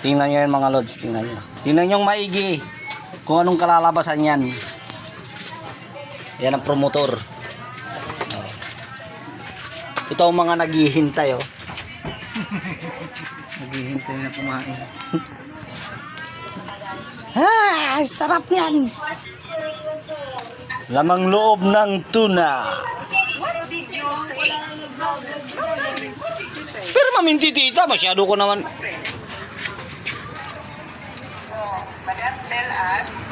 Tingnan nyo yan mga lods, tingnan nyo. Tingnan nyo maigi kung anong kalalabasan yan. Yan ang promotor. Ito ang mga naghihintay, oh. Naghihintay na kumain. Ah, sarap yan. Lamang loob ng tuna. What did you say? What did you say? Pero maminti tita, masyado ko naman. Oh, Madam, tell us.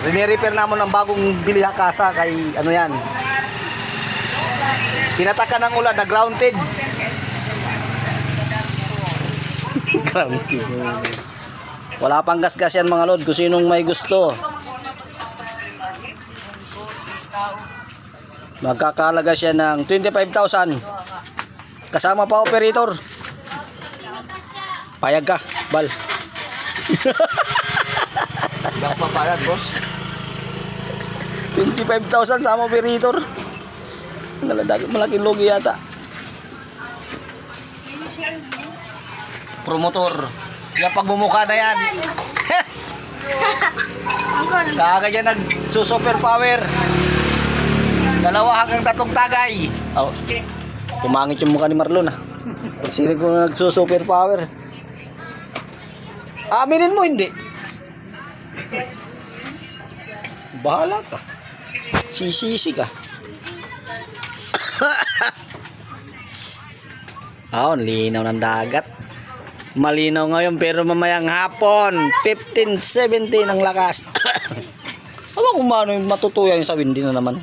Rene-repair naman ng bagong bili na kasa kay ano yan. Pinatakan ng ulan na grounded. Grounded. Wala pang gasgas yan mga lod, kung sinong may gusto. Magkakalaga siya ng 25,000. Kasama pa operator. Payag ka, Bal. Bak papayag, boss. 25,000 sama operator. Malaking logi yata. Promotor. Yung pagmumukha na yan. Kaya nag-super power. 2 hanggang 3 tagay. Oh. Pumangit yung mukha ni Marlon, ah. Pagsilig ko na nag-super power. Aminin mo hindi. Bahala ka. Sisisi ka. Linaw ng dagat. Malinaw ngayon pero mamayang hapon 15-17 ang lakas. Alam kung paano matutuya yung sa windy na naman.